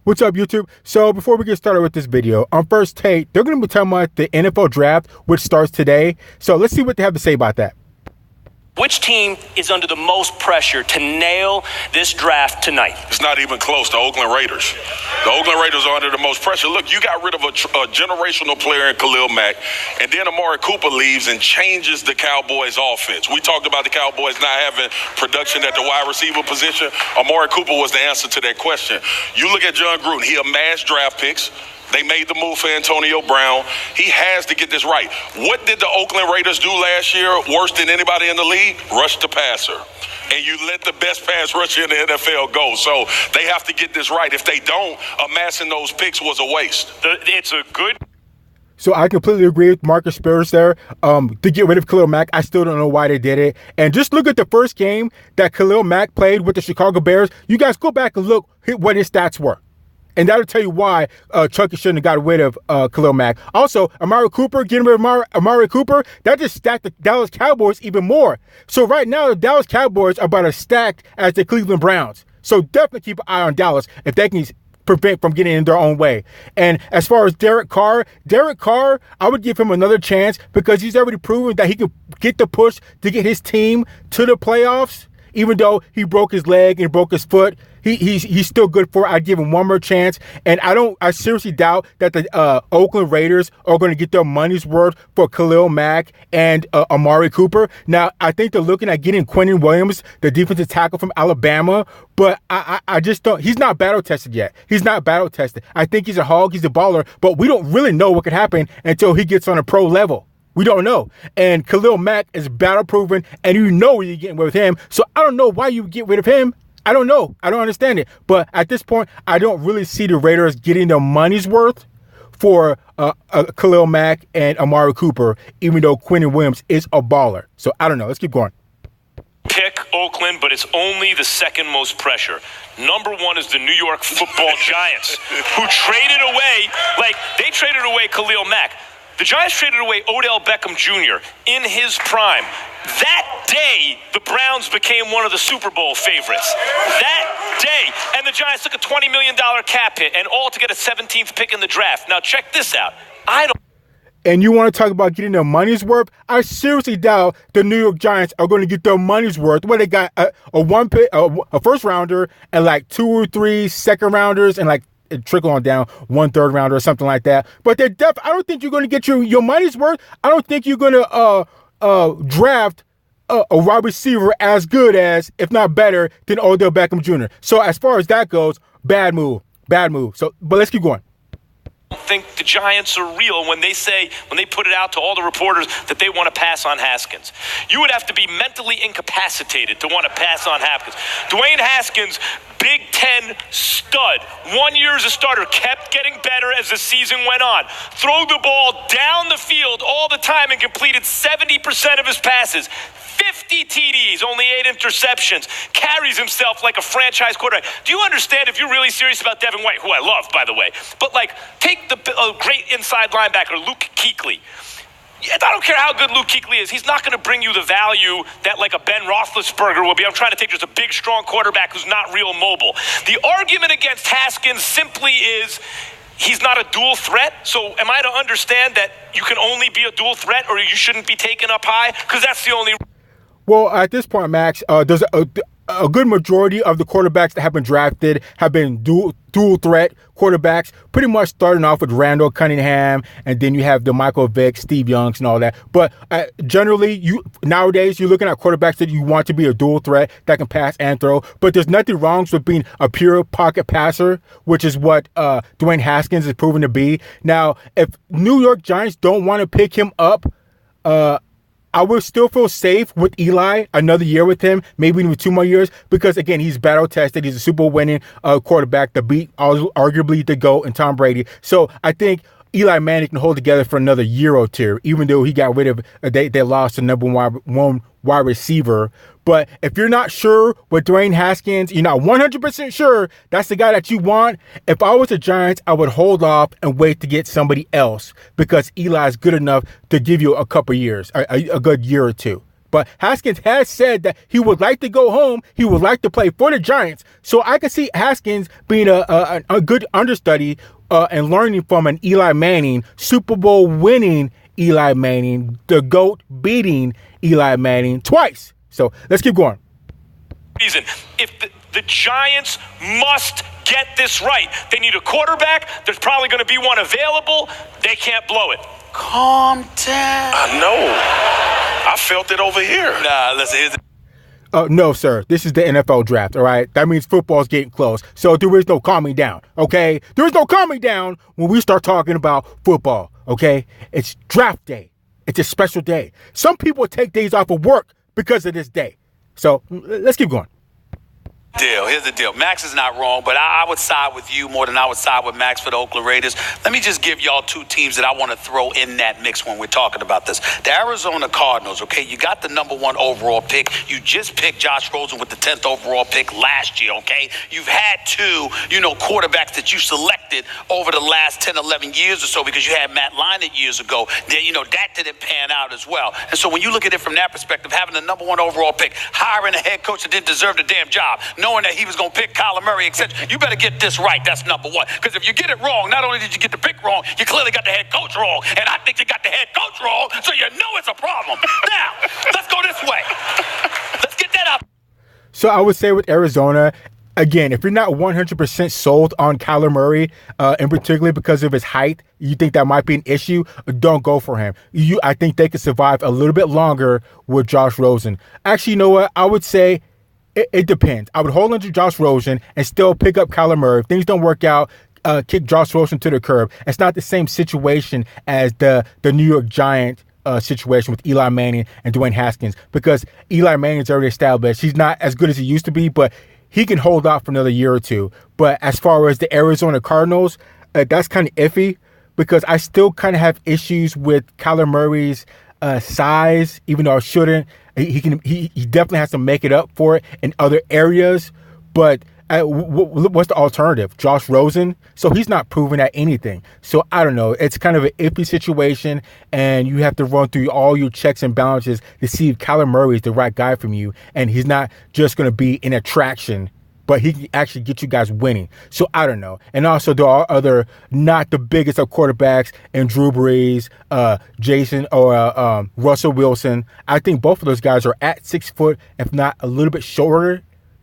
What's up, YouTube? So before we get started with this video, on First Take, they're going to be talking about the NFL draft, which starts today. So let's see what they have to say about that. Which team is under the most pressure to nail this draft tonight? It's not even close. The Oakland Raiders. The Oakland Raiders are under the most pressure. Look, you got rid of a generational player in Khalil Mack, and then Amari Cooper leaves and changes the Cowboys' offense. We talked about the Cowboys not having production at the wide receiver position. Amari Cooper was the answer to that question. You look at John Gruden. He amassed draft picks. They made the move for Antonio Brown. He has to get this right. What did the Oakland Raiders do last year worse than anybody in the league? Rush the passer. And you let the best pass rusher in the NFL go. So they have to get this right. If they don't, amassing those picks was a waste. It's a good... So I completely agree with Marcus Spears there. To get rid of Khalil Mack, I still don't know why they did it. And just look at the first game that Khalil Mack played with the Chicago Bears. You guys go back and look what his stats were. And that'll tell you why Chucky shouldn't have got rid of Khalil Mack. Also, Amari Cooper, getting rid of Amari Cooper, that just stacked the Dallas Cowboys even more. So right now, the Dallas Cowboys are about as stacked as the Cleveland Browns. So definitely keep an eye on Dallas if they can prevent from getting in their own way. And as far as Derek Carr, I would give him another chance because he's already proven that he can get the push to get his team to the playoffs. Even though he broke his leg and broke his foot, he's still good for it. I'd give him one more chance. And I seriously doubt that the Oakland Raiders are going to get their money's worth for Khalil Mack and Amari Cooper. Now, I think they're looking at getting Quentin Williams, the defensive tackle from Alabama, but I just don't. He's not battle tested yet. He's not battle tested. I think he's a hog. He's a baller, but we don't really know what could happen until he gets on a pro level. We don't know. And Khalil Mack is battle proven, and you know where you're getting with him. So I don't know why you would get rid of him. I don't know. I don't understand it. But at this point, I don't really see the Raiders getting their money's worth for Khalil Mack and Amari Cooper, even though Quentin Williams is a baller. So I don't know. Let's keep going. Pick Oakland, but it's only the second most pressure. Number one is the New York Football Giants, who traded away Khalil Mack. The Giants traded away Odell Beckham Jr. in his prime. That day, the Browns became one of the Super Bowl favorites. That day. And the Giants took a $20 million cap hit, and all to get a 17th pick in the draft. Now, check this out. And you want to talk about getting their money's worth? I seriously doubt the New York Giants are going to get their money's worth. Well, they got a first rounder and like 2 or 3 second rounders and like trickle on down 1 third rounder or something like that. But I don't think you're going to get your money's worth. I don't think you're going to draft a wide receiver as good as, if not better, than Odell Beckham Jr. So as far as that goes, bad move. So, but let's keep going. I don't think the Giants are real when they put it out to all the reporters that they want to pass on Haskins. You would have to be mentally incapacitated to want to pass on Haskins. Dwayne Haskins, Big Ten stud. 1 year as a starter, kept getting better as the season went on. Throw the ball down the field all the time and completed 70% of his passes. 50 TDs, only 8 interceptions, carries himself like a franchise quarterback. Do you understand, if you're really serious about Devin White, who I love, by the way, but take the great inside linebacker, Luke Kuechly. I don't care how good Luke Kuechly is. He's not going to bring you the value that like a Ben Roethlisberger will be. I'm trying to take just a big, strong quarterback who's not real mobile. The argument against Haskins simply is he's not a dual threat. So am I to understand that you can only be a dual threat or you shouldn't be taken up high? Because that's the only... Well, at this point, Max, there's a good majority of the quarterbacks that have been drafted have been dual threat quarterbacks, pretty much starting off with Randall Cunningham, and then you have the Michael Vick, Steve Youngs, and all that. But generally, nowadays, you're looking at quarterbacks that you want to be a dual threat that can pass and throw. But there's nothing wrong with being a pure pocket passer, which is what Dwayne Haskins is proven to be. Now, if New York Giants don't want to pick him up, I would still feel safe with Eli, another year with him, maybe even 2 more years, because, again, he's battle-tested. He's a Super Bowl winning quarterback to beat arguably the GOAT and Tom Brady. So I think Eli Manning can hold together for another year or two, even though he got rid of, they lost the number one wide receiver. But if you're not sure with Dwayne Haskins, you're not 100% sure that's the guy that you want. If I was the Giants, I would hold off and wait to get somebody else because Eli's good enough to give you a couple years, a good year or two. But Haskins has said that he would like to go home. He would like to play for the Giants. So I could see Haskins being a good understudy and learning from an Eli Manning, Super Bowl winning Eli Manning, the GOAT beating Eli Manning twice. So let's keep going. Reason, if the Giants must get this right. They need a quarterback. There's probably going to be one available. They can't blow it. Calm down. I know. I felt it over here. Nah, listen. No, sir. This is the NFL draft, all right? That means football's getting close. So there is no calming down, okay? There is no calming down when we start talking about football, okay? It's draft day. It's a special day. Some people take days off of work because of this day. So let's keep going. Here's the deal. Max is not wrong, but I would side with you more than I would side with Max for the Oakland Raiders. Let me just give y'all two teams that I want to throw in that mix when we're talking about this. The Arizona Cardinals, okay? You got the number 1 overall pick. You just picked Josh Rosen with the 10th overall pick last year, okay? You've had 2, quarterbacks that you selected over the last 10, 11 years or so because you had Matt Leinart years ago. Then, that didn't pan out as well. And so when you look at it from that perspective, having the number 1 overall pick, hiring a head coach that didn't deserve the damn job, knowing that he was going to pick Kyler Murray, etc. You better get this right. That's number 1. Because if you get it wrong, not only did you get the pick wrong, you clearly got the head coach wrong. And I think you got the head coach wrong, so you know it's a problem. Now, let's go this way. Let's get that up. So I would say with Arizona, again, if you're not 100% sold on Kyler Murray, in particular because of his height, you think that might be an issue, don't go for him. I think they could survive a little bit longer with Josh Rosen. Actually, you know what? I would say it depends. I would hold on to Josh Rosen and still pick up Kyler Murray. If things don't work out, kick Josh Rosen to the curb. It's not the same situation as the New York Giants situation with Eli Manning and Dwayne Haskins, because Eli Manning's already established. He's not as good as he used to be, but he can hold off for another year or two. But as far as the Arizona Cardinals, that's kind of iffy because I still kind of have issues with Kyler Murray's size, even though I shouldn't. He definitely has to make it up for it in other areas. But what's the alternative? Josh Rosen? So he's not proving at anything. So I don't know. It's kind of an iffy situation, and you have to run through all your checks and balances to see if Kyler Murray is the right guy from you, and he's not just going to be an attraction, but he can actually get you guys winning. So I don't know. And also there are other not the biggest of quarterbacks in Drew Brees, Jason or Russell Wilson. I think both of those guys are at 6 foot, if not a little bit shorter,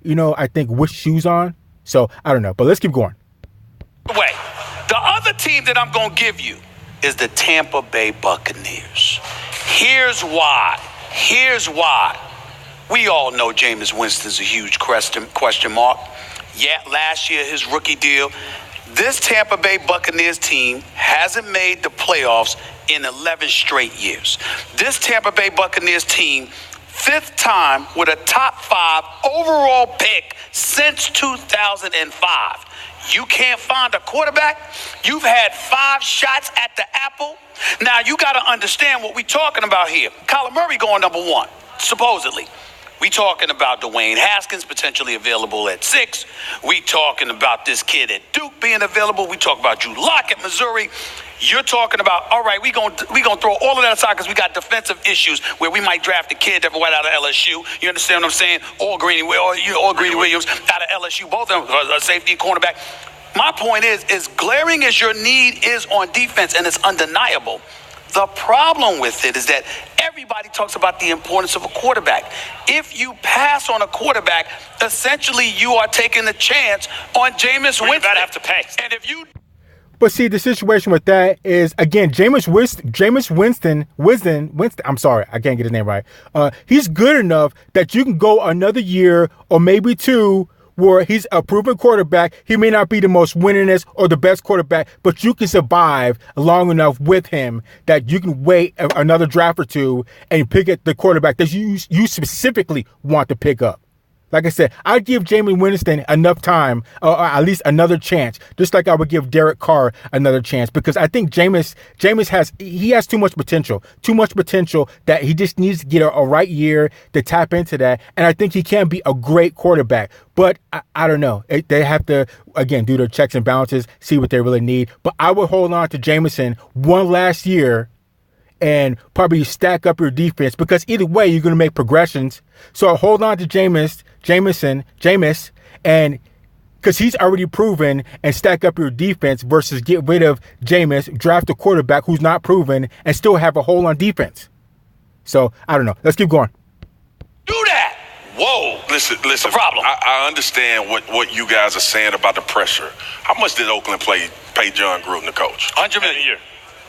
I think with shoes on. So I don't know. But let's keep going. Wait, the other team that I'm going to give you is the Tampa Bay Buccaneers. Here's why. We all know Jameis Winston's a huge question mark. Yeah, last year, his rookie deal. This Tampa Bay Buccaneers team hasn't made the playoffs in 11 straight years. This Tampa Bay Buccaneers team, 5th time with a top 5 overall pick since 2005. You can't find a quarterback. You've had 5 shots at the apple. Now, you got to understand what we're talking about here. Kyler Murray going number 1, supposedly. We talking about Dwayne Haskins potentially available at 6. We talking about this kid at Duke being available. We talk about Drew Lock at Missouri. You're talking about, all right, we gonna throw all of that aside because we got defensive issues where we might draft a kid that right out of LSU. You understand what I'm saying? Or Greedy Williams out of LSU, both of them a safety and cornerback. My point is glaring as your need is on defense, and it's undeniable. The problem with it is that everybody talks about the importance of a quarterback. If you pass on a quarterback, essentially you are taking a chance on Jameis Winston. You better have to pay. And if you... But see, the situation with that is, again, Jameis Winston, I'm sorry, I can't get his name right. He's good enough that you can go another year or maybe 2 where he's a proven quarterback. He may not be the most winningest or the best quarterback, but you can survive long enough with him that you can wait another draft or 2 and pick up the quarterback that you specifically want to pick up. Like I said, I'd give Jameis Winston enough time, or at least another chance, just like I would give Derek Carr another chance, because I think Jameis has too much potential that he just needs to get a right year to tap into that, and I think he can be a great quarterback. But I don't know. They have to, again, do their checks and balances, see what they really need. But I would hold on to Jameson one last year and probably stack up your defense, because either way you're going to make progressions. So hold on to Jameis, and because he's already proven, and stack up your defense versus get rid of Jameis, draft a quarterback who's not proven, and still have a hole on defense. So I don't know. Let's keep going. Do that. Whoa. Listen. The problem. I understand what you guys are saying about the pressure. How much did Oakland pay John Gruden, the coach? $100 million A year.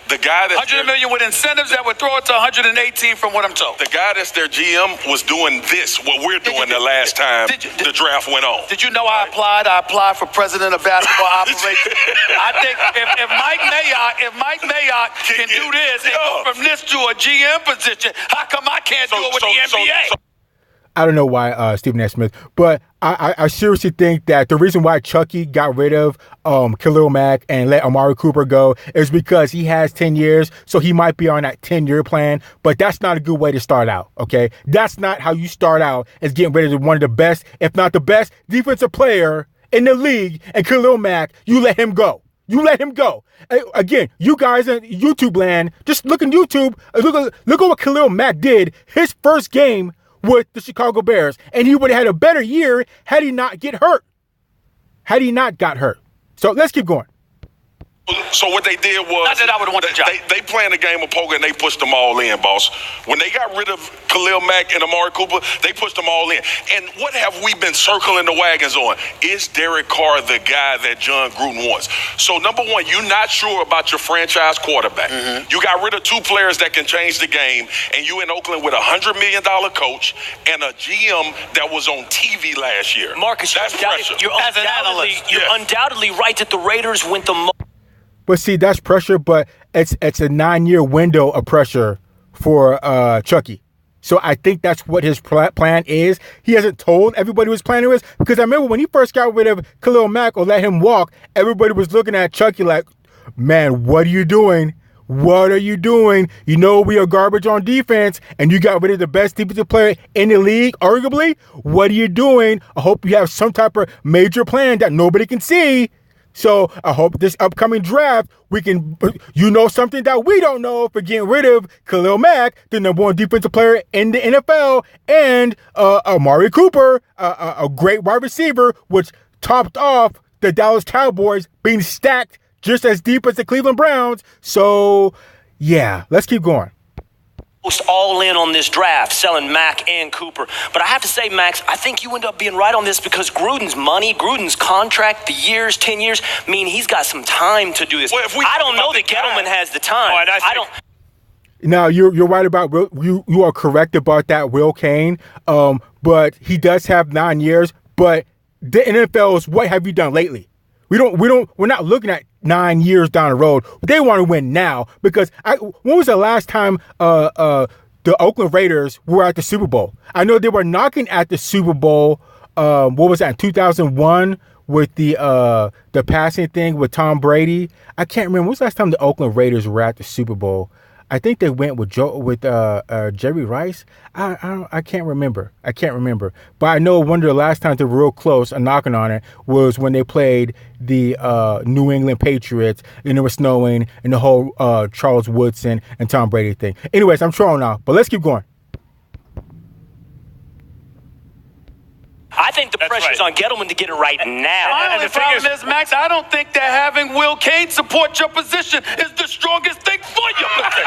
The guy that's $100 million with incentives that would throw it to 118 from what I'm told. The guy that's their GM was doing this, what we're doing the last time the draft went on. Did you know I applied? I applied for president of basketball operations. I think if Mike Mayock can do this and go from this to a GM position, how come I can't do it with the NBA? I don't know why Stephen A. Smith, but I seriously think that the reason why Chucky got rid of Khalil Mack and let Amari Cooper go is because he has 10 years, so he might be on that 10-year plan, but that's not a good way to start out, okay? That's not how you start out, as getting rid of one of the best, if not the best, defensive player in the league, and Khalil Mack, you let him go. You let him go. Again, you guys in YouTube land, just look at YouTube, look at what Khalil Mack did his first game with the Chicago Bears, and he would have had a better year had he not got hurt. So let's keep going. So what they did was, not that I would want the job. They playing a game of poker and they pushed them all in, boss. When they got rid of Khalil Mack and Amari Cooper, they pushed them all in. And what have we been circling the wagons on? Is Derek Carr the guy that John Gruden wants? So number one, you're not sure about your franchise quarterback. Mm-hmm. You got rid of two players that can change the game, and you in Oakland with $100 million coach and a GM that was on TV last year. Marcus, that's pressure. You're undoubtedly right that the Raiders went the most. But see, that's pressure, but it's a 9-year window of pressure for Chucky. So I think that's what his plan is. He hasn't told everybody what his plan is, because I remember when he first got rid of Khalil Mack or let him walk, everybody was looking at Chucky like, man, what are you doing? What are you doing? You know we are garbage on defense, and you got rid of the best defensive player in the league, arguably. What are you doing? I hope you have some type of major plan that nobody can see. So I hope this upcoming draft, we can, something that we don't know, for getting rid of Khalil Mack, the number one defensive player in the NFL, and Amari Cooper, a great wide receiver, which topped off the Dallas Cowboys being stacked just as deep as the Cleveland Browns. So, yeah, let's keep going. All in on this draft, selling Mack and Cooper. But I have to say, Max, I think you end up being right on this, because Gruden's money, Gruden's contract, the years, 10 years, mean he's got some time to do this. Well, I don't know that Gettleman has the time. I don't. Now, you're right about you are correct about that, Will Kane. But he does have 9 years. But the NFL is, what have you done lately? We're not looking at 9 years down the road. They want to win now, because when was the last time the Oakland Raiders were at the Super Bowl? I know they were knocking at the Super Bowl. What was that, in 2001 with the passing thing with Tom Brady? I can't remember. When was the last time the Oakland Raiders were at the Super Bowl? I think they went with Jerry Rice. I can't remember. But I know one of the last times they were real close and knocking on it was when they played the New England Patriots, and it was snowing, and the whole Charles Woodson and Tom Brady thing. Anyways, I'm trolling now, but let's keep going. I think the pressure's on Gettleman to get it right now. My only problem is, Max, I don't think that having Will Kane support your position is the strongest thing for your position.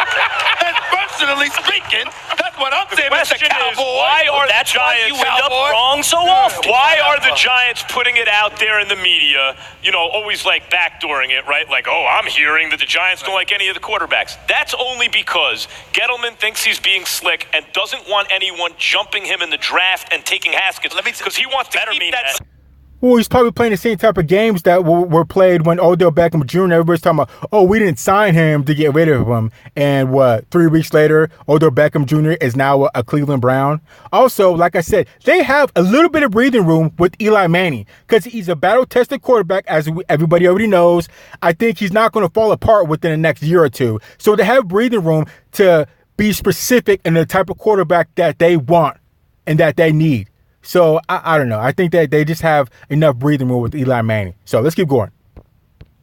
And personally speaking, that's what I'm saying. The question is, why are the Giants end up wrong so often? Why are the Giants putting it out there in the media, always like backdooring it, right? Like, oh, I'm hearing that the Giants don't like any of the quarterbacks. That's only because Gettleman thinks he's being slick and doesn't want anyone jumping him in the draft and taking Haskins. Because he wants to keep that. Well, he's probably playing the same type of games that were played when Odell Beckham Jr. Everybody's talking about, oh, we didn't sign him to get rid of him. And 3 weeks later, Odell Beckham Jr. is now a Cleveland Brown. Also, like I said, they have a little bit of breathing room with Eli Manning, because he's a battle-tested quarterback, as everybody already knows. I think he's not going to fall apart within the next year or two. So they have breathing room to be specific in the type of quarterback that they want and that they need. So, I don't know. I think that they just have enough breathing room with Eli Manning. So, let's keep going.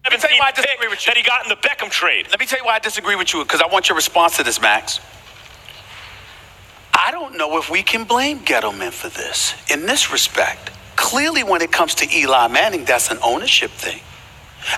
You same pick that he got in the Beckham trade. Let me tell you why I disagree with you, because I want your response to this, Max. I don't know if we can blame Gettleman for this in this respect. Clearly, when it comes to Eli Manning, that's an ownership thing.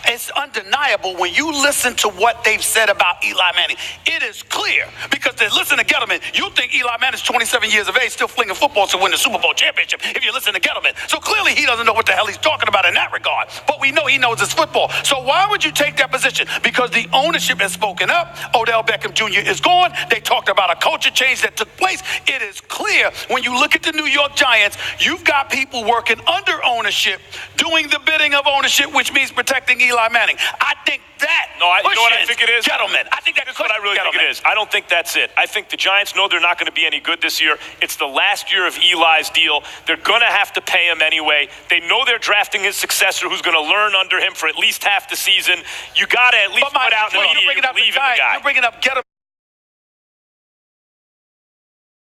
It's undeniable when you listen to what they've said about Eli Manning. It is clear, because they listen to Gettleman. You think Eli Manning's 27 years of age, still flinging footballs to win the Super Bowl championship if you listen to Gettleman. So clearly he doesn't know what the hell he's talking about in that regard. But we know he knows his football. So why would you take that position? Because the ownership has spoken up. Odell Beckham Jr. is gone. They talked about a culture change that took place. It is clear when you look at the New York Giants, you've got people working under ownership, doing the bidding of ownership, which means protecting Eli Manning. I think that you know what I think it is? Gentlemen, I think that's what I really think it is. I don't think that's it. I think the Giants know they're not going to be any good this year. It's the last year of Eli's deal. They're going to have to pay him anyway. They know they're drafting his successor who's going to learn under him for at least half the season. You got to at least put out in the media you're leaving the guy. You're bringing up Gettleman.